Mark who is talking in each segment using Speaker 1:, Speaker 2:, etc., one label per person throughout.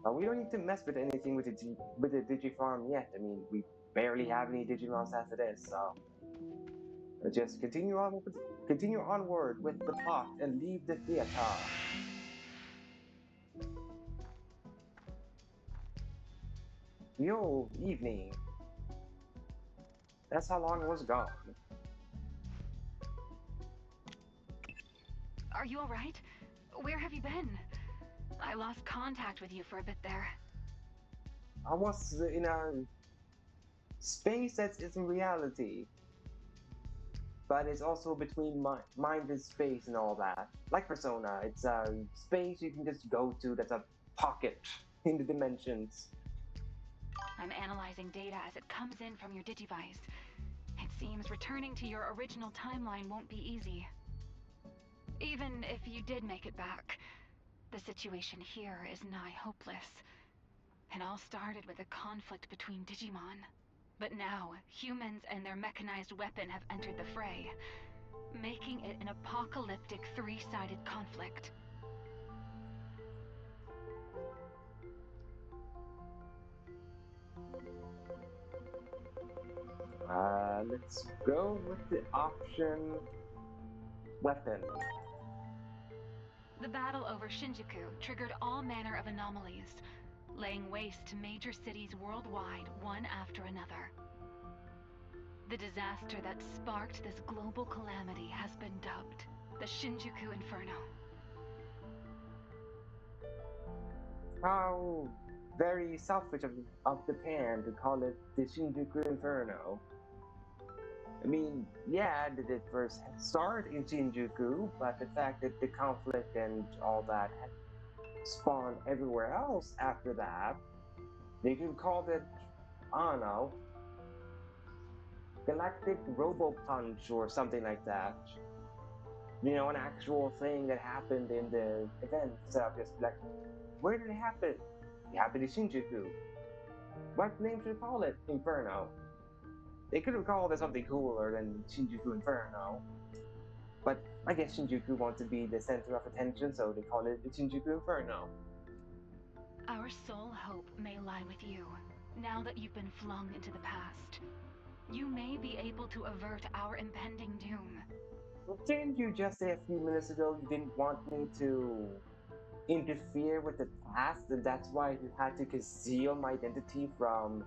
Speaker 1: We don't need to mess with anything with the Digifarm yet. I mean, we barely have any Digimons as it is, so just continue onward with the plot and leave the theater. Yo, evening. That's how long it was gone.
Speaker 2: Are you alright? Where have you been? I lost contact with you for a bit there.
Speaker 1: I was in a space that isn't reality, but it's also between mind and space and all that. Like Persona, it's a space you can just go to that's a pocket in the dimensions.
Speaker 2: I'm analyzing data as it comes in from your Digivice. It seems returning to your original timeline won't be easy. Even if you did make it back, the situation here is nigh hopeless. It all started with a conflict between Digimon. But now, humans and their mechanized weapon have entered the fray, making it an apocalyptic three-sided conflict.
Speaker 1: Let's go with the option weapon.
Speaker 2: The battle over Shinjuku triggered all manner of anomalies, laying waste to major cities worldwide one after another. The disaster that sparked this global calamity has been dubbed the Shinjuku Inferno.
Speaker 1: How very selfish of Japan to call it the Shinjuku Inferno. I mean, yeah, did it first start in Shinjuku, but the fact that the conflict and all that had spawned everywhere else after that, they could call it, I don't know, Galactic Robo Punch or something like that. You know, an actual thing that happened in the event itself. Just like, where did it happen? It happened in Shinjuku. What name should we call it? Inferno. They could have called it something cooler than Shinjuku Inferno. But I guess Shinjuku wants to be the center of attention, so they call it the Shinjuku Inferno.
Speaker 2: Our sole hope may lie with you, now that you've been flung into the past. You may be able to avert our impending doom.
Speaker 1: Well, didn't you just say a few minutes ago you didn't want me to interfere with the past, and that's why you had to conceal my identity from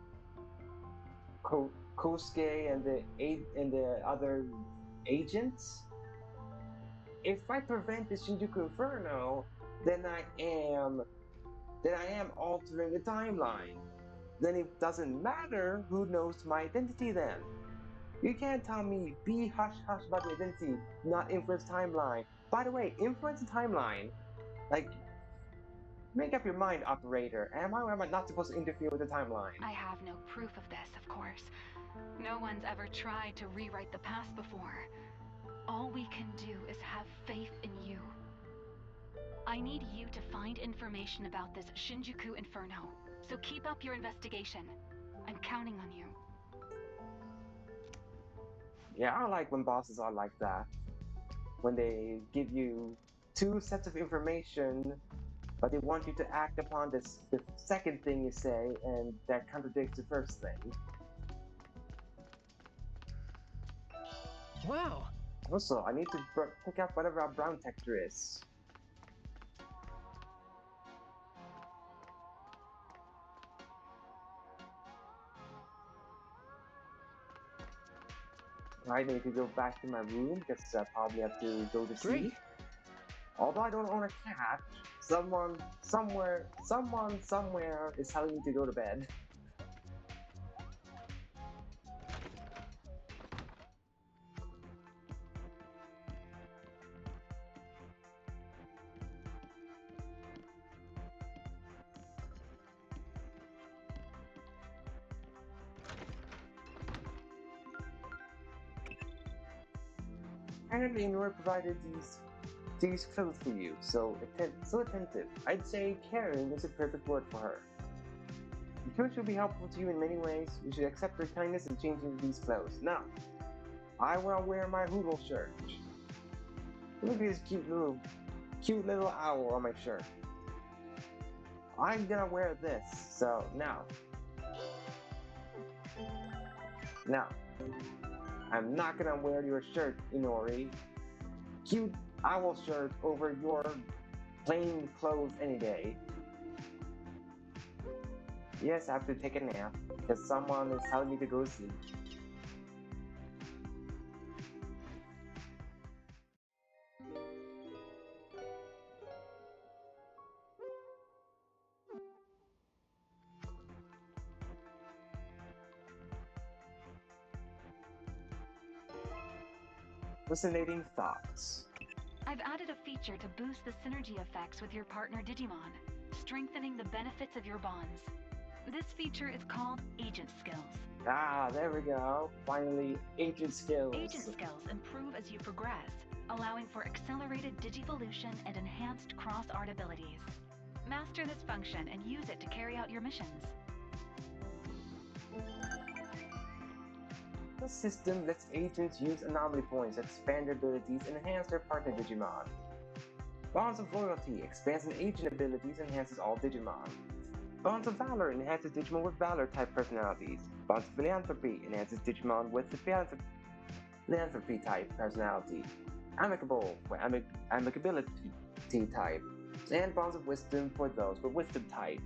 Speaker 1: Kosuke and the other agents? If I prevent the Shinjuku Inferno, then I am altering the timeline. Then it doesn't matter who knows my identity then. You can't tell me be hush hush about the identity, not influence timeline. By the way, influence the timeline. Like, make up your mind, operator. Am I or am I not supposed to interfere with the timeline?
Speaker 2: I have no proof of this, of course. No one's ever tried to rewrite the past before. All we can do is have faith in you. I need you to find information about this Shinjuku Inferno, so keep up your investigation. I'm counting on you.
Speaker 1: Yeah, I like when bosses are like that. When they give you two sets of information, but they want you to act upon the second thing you say, and that contradicts the first thing.
Speaker 3: Wow.
Speaker 1: Also, I need to pick up whatever our brown texture is. I need to go back to my room because I probably have to go to
Speaker 3: Great.
Speaker 1: sleep. Although I don't own a cat, someone somewhere is telling me to go to bed. Apparently, Nora provided these clothes for you, so attentive. I'd say caring is a perfect word for her. Because she'll be helpful to you in many ways, you should accept her kindness and change into these clothes. Now, I will wear my Hoodle shirt. Look at this cute little owl on my shirt. I'm gonna wear this. So now, I'm not gonna wear your shirt, Inori. Cute owl shirt over your plain clothes any day. Yes, I have to take a nap because someone is telling me to go sleep. Fascinating thoughts.
Speaker 2: I've added a feature to boost the synergy effects with your partner Digimon, strengthening the benefits of your bonds. This feature is called Agent Skills.
Speaker 1: Ah, there we go. Finally, agent
Speaker 2: Agent
Speaker 1: skills.
Speaker 2: skills improve as you progress, allowing for accelerated digivolution and enhanced cross-art abilities. Master this function and use it to carry out your missions.
Speaker 1: The system lets agents use anomaly points to expand their abilities and enhance their partner Digimon. Bonds of Loyalty expands an agent abilities and enhances all Digimon. Bonds of Valor enhances Digimon with Valor type personalities. Bonds of Philanthropy enhances Digimon with the Philanthropy type personality. Amicable for amicability type. And Bonds of Wisdom for those with Wisdom type.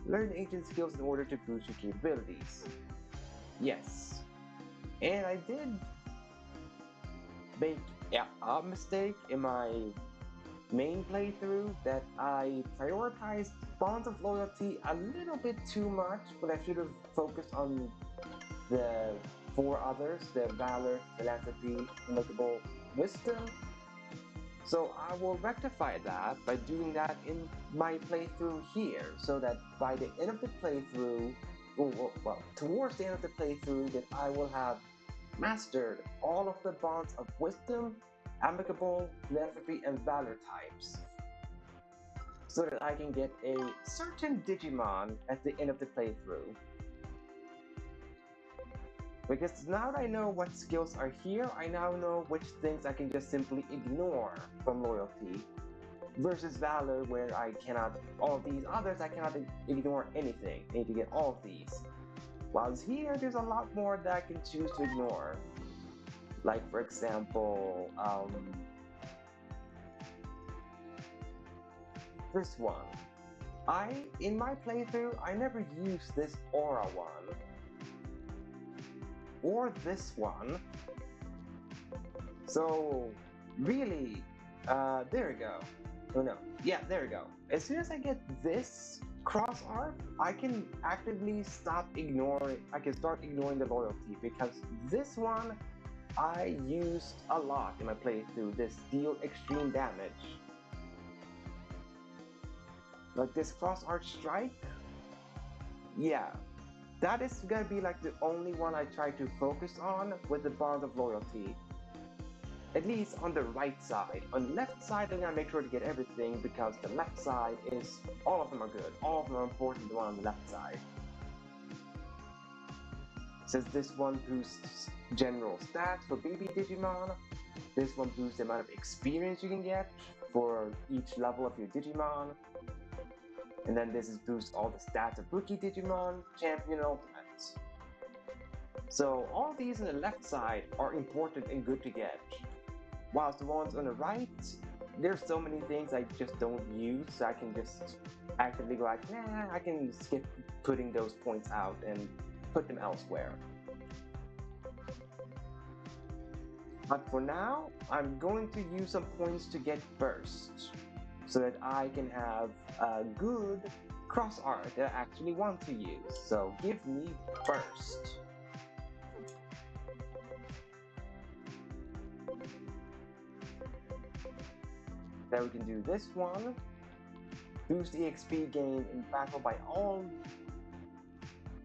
Speaker 1: Learn agent skills in order to boost your capabilities. Yes. And I did make a mistake in my main playthrough that I prioritized Bonds of Loyalty a little bit too much, but I should have focused on the four others, the Valor, Philanthropy, Amicable, Wisdom. So I will rectify that by doing that in my playthrough here, so that by the end of the playthrough, well, towards the end of the playthrough, that I will have mastered all of the bonds of wisdom, amicable, philanthropy, and valor types, so that I can get a certain Digimon at the end of the playthrough. Because now that I know what skills are here, I now know which things I can just simply ignore from loyalty, versus valor, where I cannot, all these others, I cannot ignore anything. I need to get all of these. Whilst here, there's a lot more that I can choose to ignore. Like, for example, this one. In my playthrough, I never used this aura one. Or this one. So, really, there we go. Oh no, yeah, there we go. As soon as I get this cross art, I can actively start ignoring the loyalty, because this one I used a lot in my playthrough, this deal extreme damage. Like this cross art strike, yeah, that is gonna be like the only one I try to focus on with the bond of loyalty. At least on the right side. On the left side, I'm gonna make sure to get everything, because the left side is, all of them are good. All of them are important, the one on the left side. Since this one boosts general stats for baby Digimon, this one boosts the amount of experience you can get for each level of your Digimon. And then this is boosts all the stats of rookie Digimon, champion, and ultimates. So all these on the left side are important and good to get. Whilst the ones on the right, there's so many things I just don't use, so I can just actively go like, nah, I can skip putting those points out and put them elsewhere. But for now, I'm going to use some points to get burst, so that I can have a good cross art that I actually want to use. So give me burst. Then we can do this one. Boost EXP gain in battle by all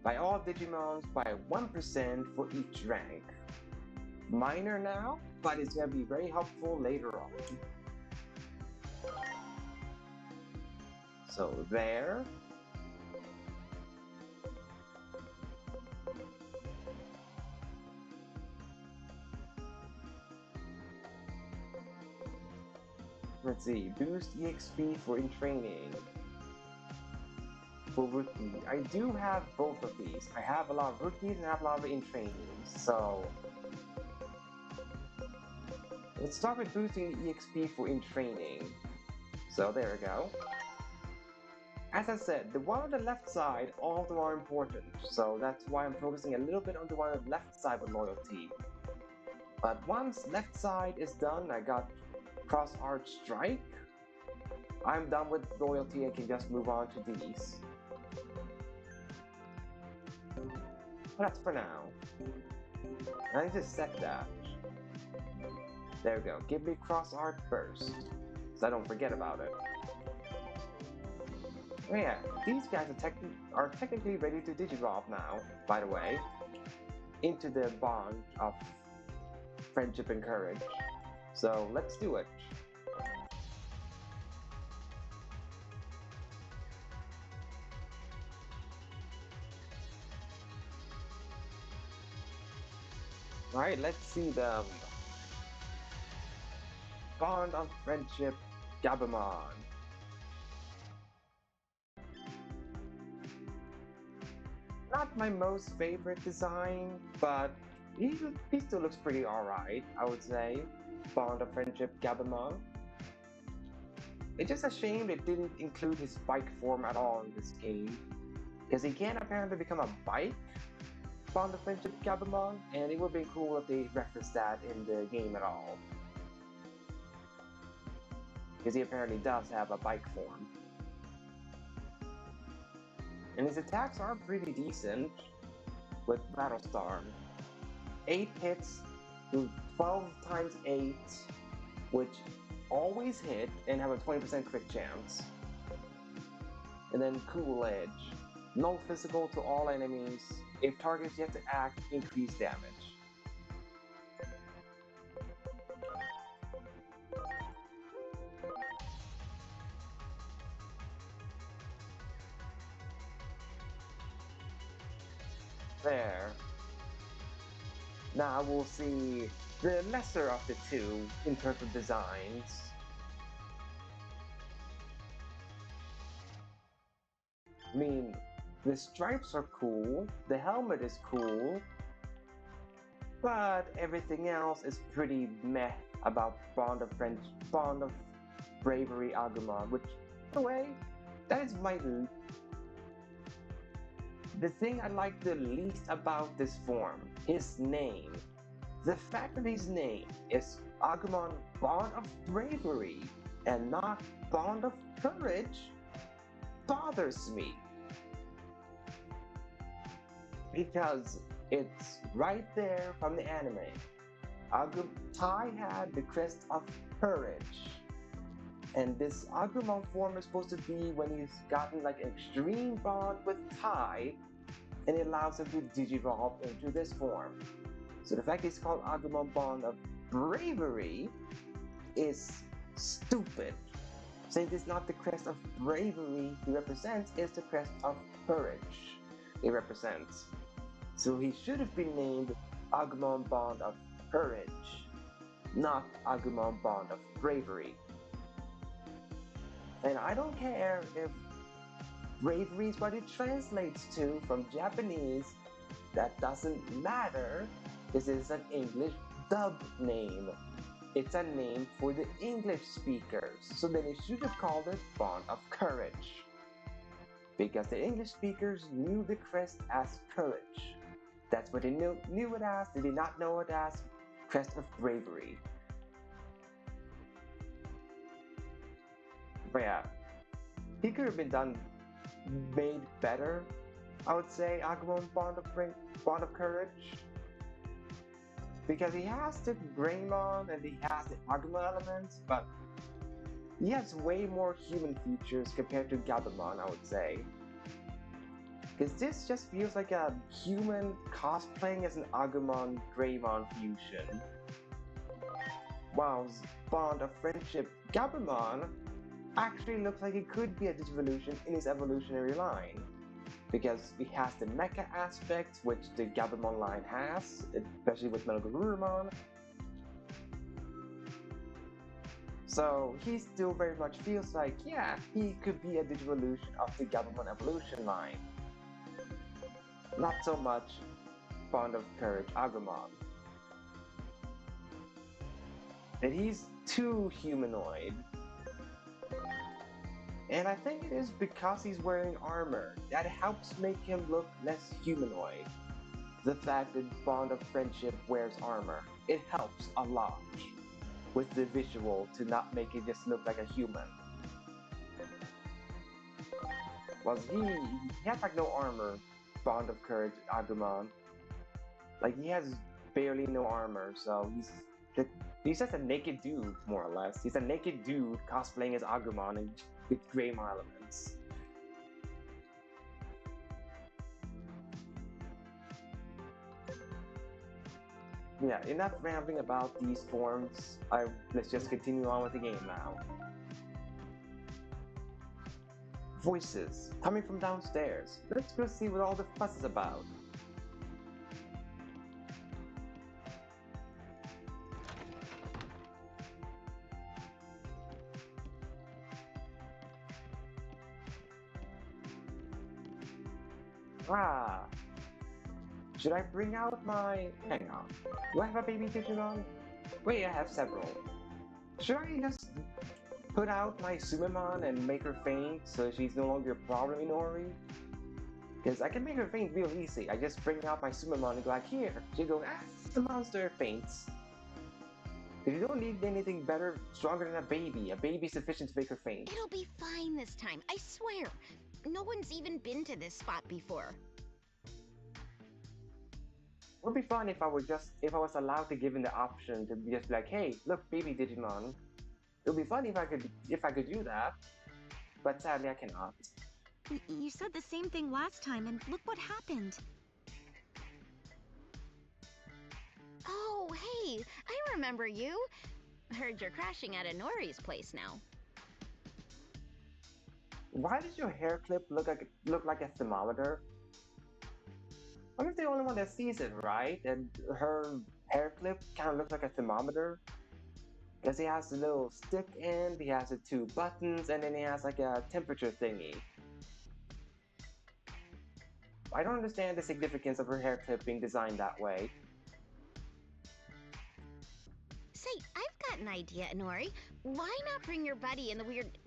Speaker 1: Digimons by 1% for each rank. Minor now, but it's gonna be very helpful later on. So there. Let's see, boost EXP for in training. for rookie. I do have both of these. I have a lot of rookies and I have a lot of in trainees. So let's start with boosting the EXP for in training. So there we go. As I said, the one on the left side, all of them are important. So that's why I'm focusing a little bit on the one on the left side with loyalty. But once left side is done, I got cross arch strike. I'm done with loyalty and can just move on to these. But that's for now. I need to set that. There we go. Give me cross art first, so I don't forget about it. Oh yeah, these guys are technically ready to Digivolve now, by the way, into the bond of friendship and courage. So let's do it. Alright, let's see them. Bond of friendship, Gabumon. Not my most favorite design, but he still looks pretty alright, I would say. Bond of friendship, Gabumon. It's just a shame it didn't include his bike form at all in this game, because he can apparently become a bike, Bond of Friendship Gabumon, and it would be cool if they referenced that in the game at all. Because he apparently does have a bike form. And his attacks are pretty decent with Battlestar. 8 hits, 12 times 8, which always hit and have a 20% crit chance. And then Cool Edge. No physical to all enemies. If targets yet to act, increase damage. There. Now we'll see the lesser of the two in terms of designs. I mean, the stripes are cool, the helmet is cool, but everything else is pretty meh about Bond of Bravery Agumon, which, in a way, that is the thing I like the least about this form, his name. The fact that his name is Agumon Bond of Bravery and not Bond of Courage bothers me. Because it's right there from the anime. Tai had the crest of courage. And this Agumon form is supposed to be when he's gotten like an extreme bond with Tai, and it allows him to digivolve into this form. So the fact it's called Agumon Bond of Bravery is stupid. Since it's not the crest of bravery he represents, it's the crest of courage it represents. So he should have been named Agumon Bond of Courage, not Agumon Bond of Bravery. And I don't care if bravery is what it translates to from Japanese, that doesn't matter, because it's an English dub name. It's a name for the English speakers, so then they should have called it Bond of Courage. Because the English speakers knew the crest as courage. That's what they knew it as, they did not know it as crest of bravery. But yeah, he could have been made better, I would say, Agumon Bond of Courage. Because he has the Greymon and he has the Agumon elements, but he has way more human features compared to Gabumon, I would say. Because this just feels like a human cosplaying as an Agumon Greymon fusion. While Bond of Friendship Gabumon actually looks like it could be a Digivolution in his evolutionary line. Because it has the mecha aspect, which the Gabumon line has, especially with Metal Garurumon. So he still very much feels like, yeah, he could be a Digivolution of the Gabumon evolution line. Not so much fond of Courage Agumon. That he's too humanoid. And I think it is because he's wearing armor that helps make him look less humanoid. The fact that Bond of Friendship wears armor, it helps a lot with the visual to not make it just look like a human. Was he has like no armor, Bond of Courage Agumon. Like he has barely no armor, so he's just a naked dude, more or less. He's a naked dude cosplaying as Agumon and with gray elements. Yeah, enough rambling about these forms. Let's just continue on with the game now. Voices coming from downstairs. Let's go see what all the fuss is about. Ah, should I bring out my... Hang on. Do I have a baby Digimon? Wait, I have several. Should I just put out my Sumemon and make her faint so she's no longer a problem in Ori? Because I can make her faint real easy. I just bring out my Sumemon and go like, here. She goes, ah, the monster faints. You don't need anything better, stronger than a baby. A baby sufficient to make her faint.
Speaker 3: It'll be fine this time, I swear. No one's even been to this spot before.
Speaker 1: It would be fun if I was allowed to give him the option to just be like, hey, look, baby Digimon. It would be fun if I could do that, but sadly I cannot.
Speaker 3: You said the same thing last time, and look what happened. Oh, hey, I remember you. Heard you're crashing at Inori's place now.
Speaker 1: Why does your hair clip look like a thermometer? I'm not the only one that sees it, right? And her hair clip kind of looks like a thermometer. Because he has the little stick end, he has the two buttons, and then he has like a temperature thingy. I don't understand the significance of her hair clip being designed that way.
Speaker 3: Say, I've got an idea, Inori. Why not bring your buddy in the weird,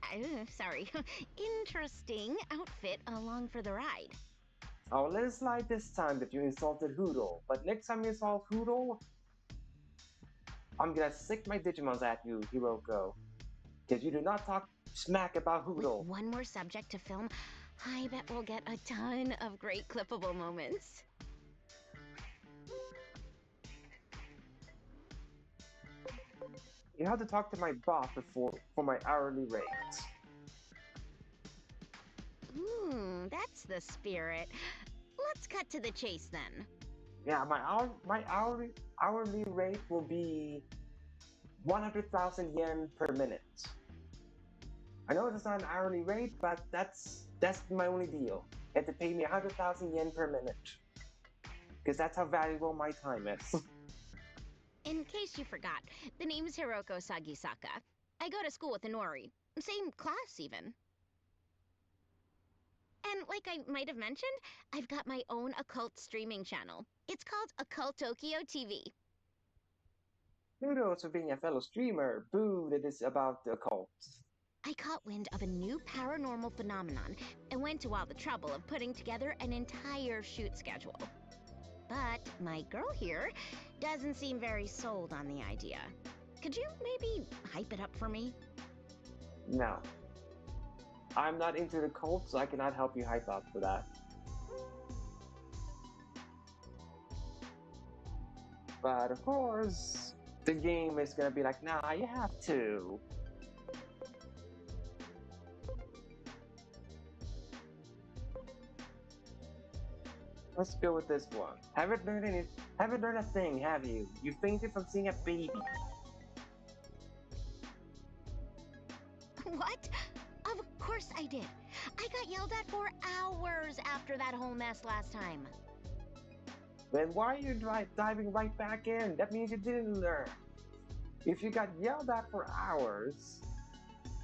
Speaker 3: interesting outfit along for the ride?
Speaker 1: I'll let it slide this time that you insulted Hoodle, but next time you insult Hoodle, I'm gonna sick my Digimons at you, Hiroko. Because you do not talk smack about Hoodle.
Speaker 3: With one more subject to film, I bet we'll get a ton of great clippable moments.
Speaker 1: You have to talk to my boss for my hourly rate.
Speaker 3: That's the spirit. Let's cut to the chase then.
Speaker 1: Yeah, my hourly rate will be 100,000 yen per minute. I know it's not an hourly rate, but that's my only deal. You have to pay me 100,000 yen per minute. Because that's how valuable my time is.
Speaker 3: In case you forgot, the name's Hiroko Sagisaka. I go to school with Inori. Same class, even. And like I might have mentioned, I've got my own occult streaming channel. It's called Occult Tokyo TV.
Speaker 1: Kudos for being a fellow streamer. Boo, that is about the occult.
Speaker 3: I caught wind of a new paranormal phenomenon and went to all the trouble of putting together an entire shoot schedule. But my girl here doesn't seem very sold on the idea. Could you maybe hype it up for me?
Speaker 1: No. I'm not into the cult, so I cannot help you hype up for that. But of course, the game is gonna be like, nah, you have to. Let's go with this one. Haven't learned a thing, have you? You fainted from seeing a baby.
Speaker 3: What? Of course I did. I got yelled at for hours after that whole mess last time.
Speaker 1: Then why are you diving right back in? That means you didn't learn. If you got yelled at for hours,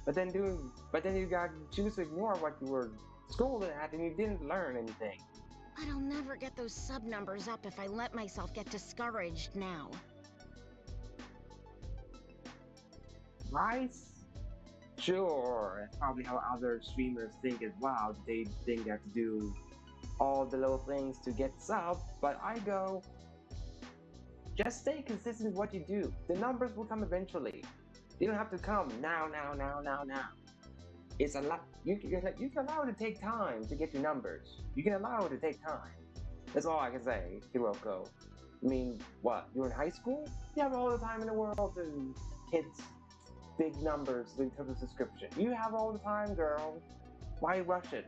Speaker 1: but then you got choose to ignore what you were scolded at and you didn't learn anything.
Speaker 3: But I'll never get those sub numbers up if I let myself get discouraged now.
Speaker 1: Right? Sure, that's probably how other streamers think as well. They think they have to do all the little things to get sub, but I go, just stay consistent with what you do. The numbers will come eventually. They don't have to come now, now, now, now, now. It's a lot. You can allow it to take time to get your numbers. You can allow it to take time. That's all I can say, Hiroko. I mean, what? You're in high school? You have all the time in the world to hit big numbers in terms of subscription. You have all the time, girl. Why rush it?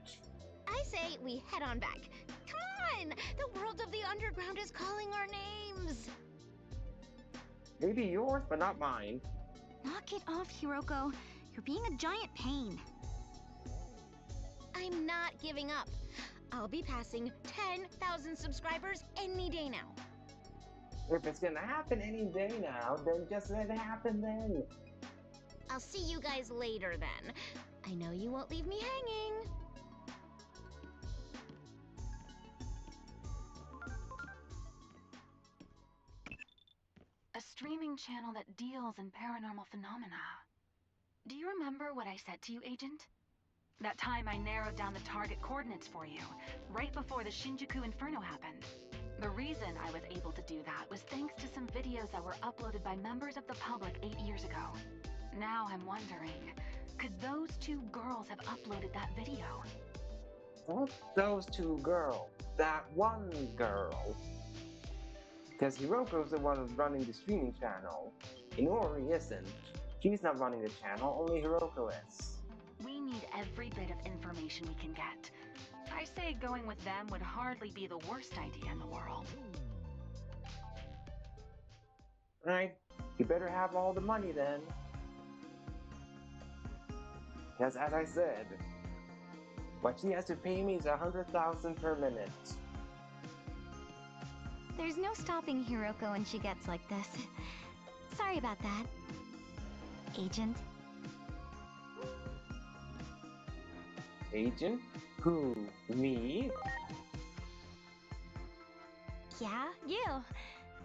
Speaker 3: I say we head on back. Come on! The world of the underground is calling our names!
Speaker 1: Maybe yours, but not mine.
Speaker 4: Knock it off, Hiroko. You're being a giant pain.
Speaker 3: I'm not giving up. I'll be passing 10,000 subscribers any day now.
Speaker 1: If it's gonna happen any day now, then just let it happen then.
Speaker 3: I'll see you guys later then. I know you won't leave me hanging.
Speaker 2: A streaming channel that deals in paranormal phenomena. Do you remember what I said to you, Agent? That time I narrowed down the target coordinates for you, right before the Shinjuku Inferno happened. The reason I was able to do that was thanks to some videos that were uploaded by members of the public 8 years ago. Now I'm wondering, could those two girls have uploaded that video?
Speaker 1: Not those two girls. That one girl. Because Hiroko's the one who's running the streaming channel. Inori isn't. She's not running the channel, only Hiroko is.
Speaker 2: We need every bit of information we can get. I say going with them would hardly be the worst idea in the world.
Speaker 1: Right? You better have all the money then. Because as I said, what she has to pay me is 100,000 per minute.
Speaker 4: There's no stopping Hiroko when she gets like this. Sorry about that, Agent.
Speaker 1: Agent? Who? Me?
Speaker 4: Yeah, you.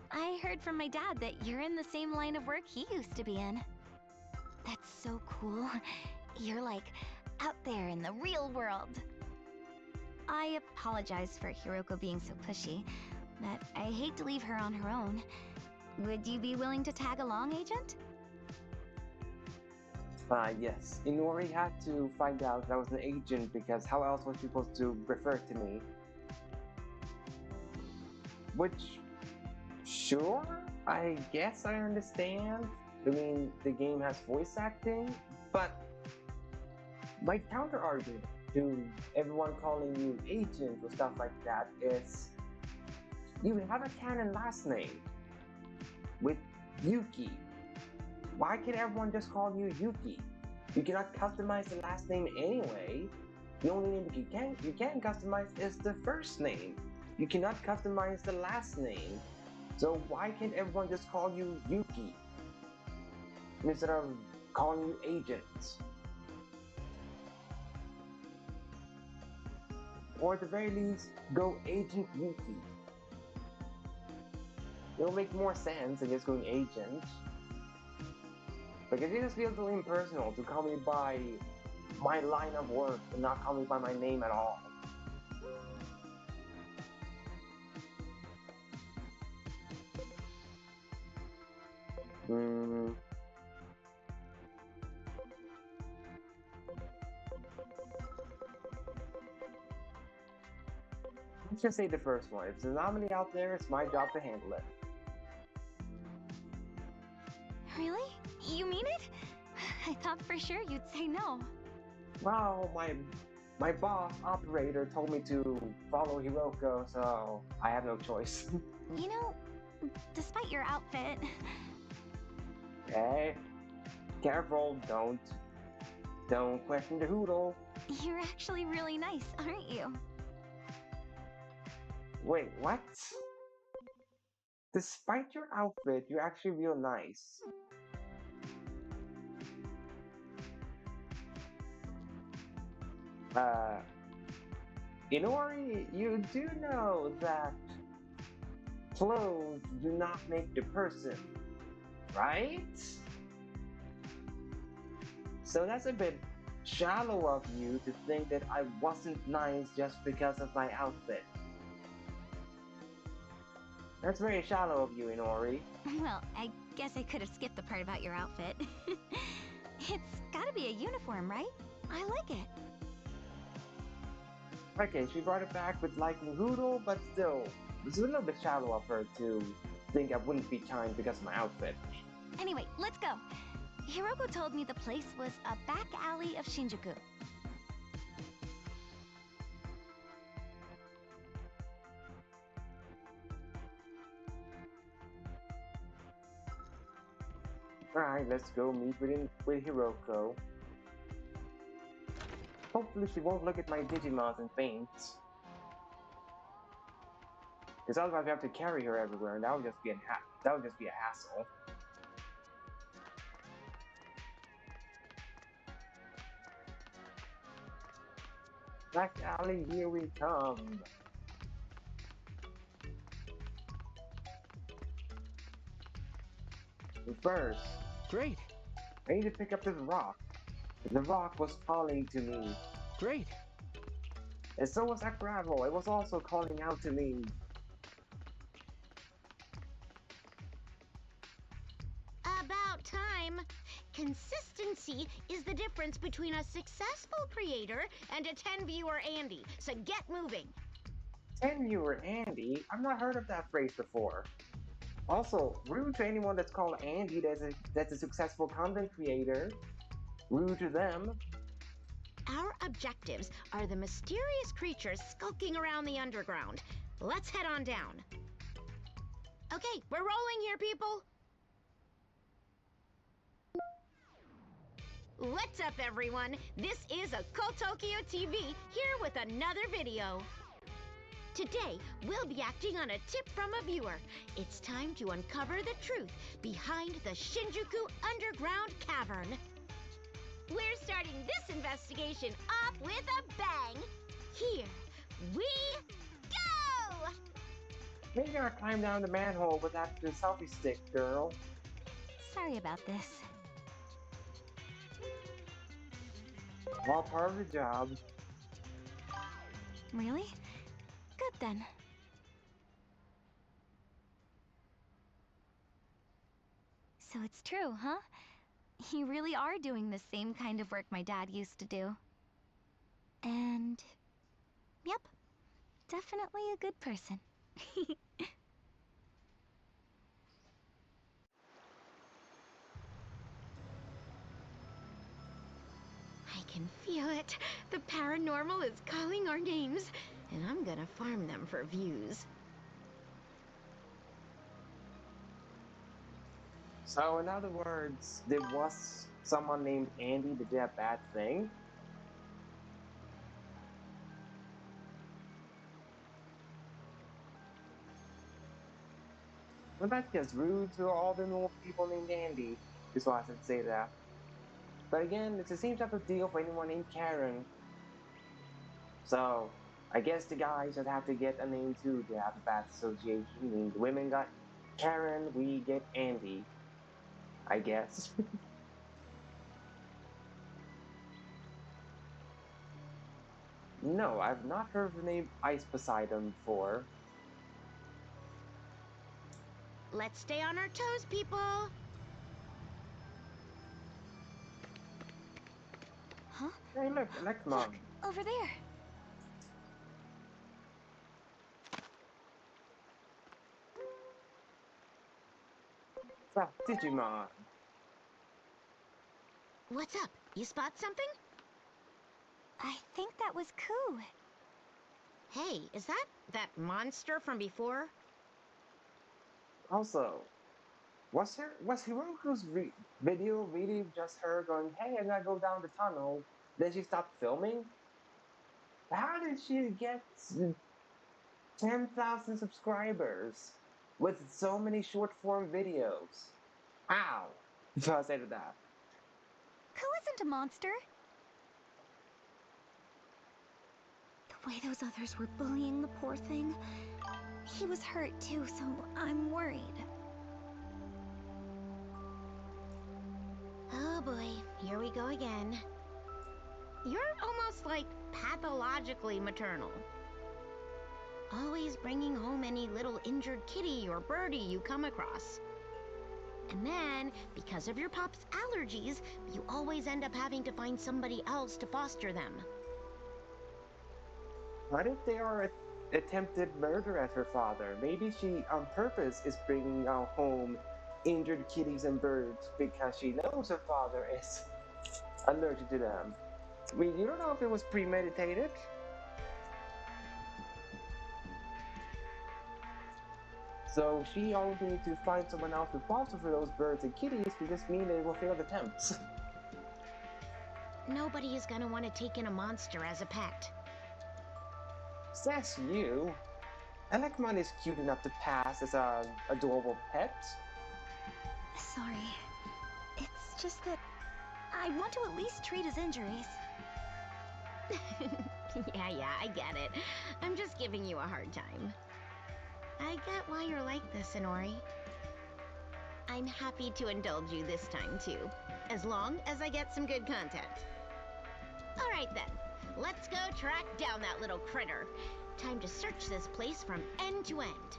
Speaker 4: I heard from my dad that you're in the same line of work he used to be in. That's so cool. You're like out there in the real world. I apologize for Hiroko being so pushy, but I hate to leave her on her own. Would you be willing to tag along, Agent?
Speaker 1: Yes. Inori had to find out that I was an agent because how else was she supposed to refer to me? Which, sure, I guess I understand. I mean, the game has voice acting, but my counter argument to everyone calling you agent or stuff like that is you have a canon last name with Yuki. Why can't everyone just call you Yuki? You cannot customize the last name anyway. The only name you can customize is the first name. You cannot customize the last name. So why can't everyone just call you Yuki instead of calling you Agent? Or at the very least, go Agent Yuki. It'll make more sense than just going Agent. Like, it just feels a little impersonal to call me by my line of work and not call me by my name at all. Let's just say the first one. If there's an anomaly out there, it's my job to handle it.
Speaker 4: Really? You mean it? I thought for sure you'd say no.
Speaker 1: Well, my boss, operator, told me to follow Hiroko, so I have no choice.
Speaker 4: You know, despite your outfit...
Speaker 1: Hey, careful, don't question the hoodle.
Speaker 4: You're actually really nice, aren't you?
Speaker 1: Wait, what? Despite your outfit, you're actually real nice. Uh, Inori, you do know that clothes do not make the person, right? So that's a bit shallow of you to think that I wasn't nice just because of my outfit. That's very shallow of you, Inori.
Speaker 4: Well, I guess I could have skipped the part about your outfit. It's gotta be a uniform, right? I like it.
Speaker 1: Okay, she brought it back with liking Hoodle, but still, it's a little bit shallow of her to think I wouldn't be kind because of my outfit.
Speaker 4: Anyway, let's go. Hiroko told me the place was a back alley of Shinjuku.
Speaker 1: Alright, let's go meet with Hiroko. Hopefully she won't look at my Digimons and faint. Because otherwise we have to carry her everywhere, and that would just be a hassle. Back alley, here we come. But first,
Speaker 5: Great,
Speaker 1: I need to pick up this rock. The rock was calling to me.
Speaker 5: great.
Speaker 1: And so was that gravel. It was also calling out to me.
Speaker 3: About time. Consistency is the difference between a successful creator and a 10-viewer Andy, so get moving.
Speaker 1: 10 viewer Andy? I've not heard of that phrase before. Also, rude to anyone that's called Andy that's a successful content creator. Rude to them.
Speaker 3: Our objectives are the mysterious creatures skulking around the underground. Let's head on down. Okay, we're rolling here, people. What's up, everyone? This is Occult Tokyo TV, here with another video. Today, we'll be acting on a tip from a viewer. It's time to uncover the truth behind the Shinjuku Underground Cavern. We're starting this investigation off with a bang. Here we go!
Speaker 1: Maybe I climb down the manhole with that selfie stick, girl.
Speaker 4: Sorry about this.
Speaker 1: All part of the job.
Speaker 4: Really? Good then. So it's true, huh? You really are doing the same kind of work my dad used to do. And... yep, definitely a good person.
Speaker 3: I can feel it. The paranormal is calling our names, and I'm gonna farm them for views.
Speaker 1: So, in other words, there was someone named Andy that did a bad thing? Well, that's just rude to all the normal people named Andy, is why I should say that. But again, it's the same type of deal for anyone named Karen. So, I guess the guys just have to get a name too to have a bad association. I mean, the women got Karen, we get Andy. I guess. No, I've not heard of the name Ice Poseidon before.
Speaker 3: Let's stay on our toes, people.
Speaker 4: Huh?
Speaker 1: Hey, look,
Speaker 4: Look,
Speaker 1: Mom.
Speaker 4: over there.
Speaker 1: Digimon.
Speaker 3: What's up? You spot something?
Speaker 4: I think that was Ku.
Speaker 3: Hey, is that monster from before?
Speaker 1: Also, was Hiroku's video really just her going, "Hey, I'm gonna go down the tunnel"? Then she stopped filming. How did she get 10,000 subscribers with so many short form videos? How? So I said to that.
Speaker 4: Ku isn't a monster. The way those others were bullying the poor thing. He was hurt too, so I'm worried.
Speaker 3: Oh boy, here we go again. You're almost like pathologically maternal. Always bringing home any little injured kitty or birdie you come across. And then, because of your pop's allergies, you always end up having to find somebody else to foster them.
Speaker 1: What if they are attempted murder at her father? Maybe she, on purpose, is bringing out home injured kitties and birds because she knows her father is allergic to them. I mean, you don't know if it was premeditated. So she only needs to find someone else to foster for those birds and kitties to just mean they will fail attempts.
Speaker 3: Nobody is gonna want to take in a monster as a pet.
Speaker 1: Says you. Elecmon is cute enough to pass as an adorable pet.
Speaker 4: Sorry. It's just that I want to at least treat his injuries.
Speaker 3: Yeah, I get it. I'm just giving you a hard time. I get why you're like this, Inori. I'm happy to indulge you this time, too. As long as I get some good content. Alright then, let's go track down that little critter. Time to search this place from end to end.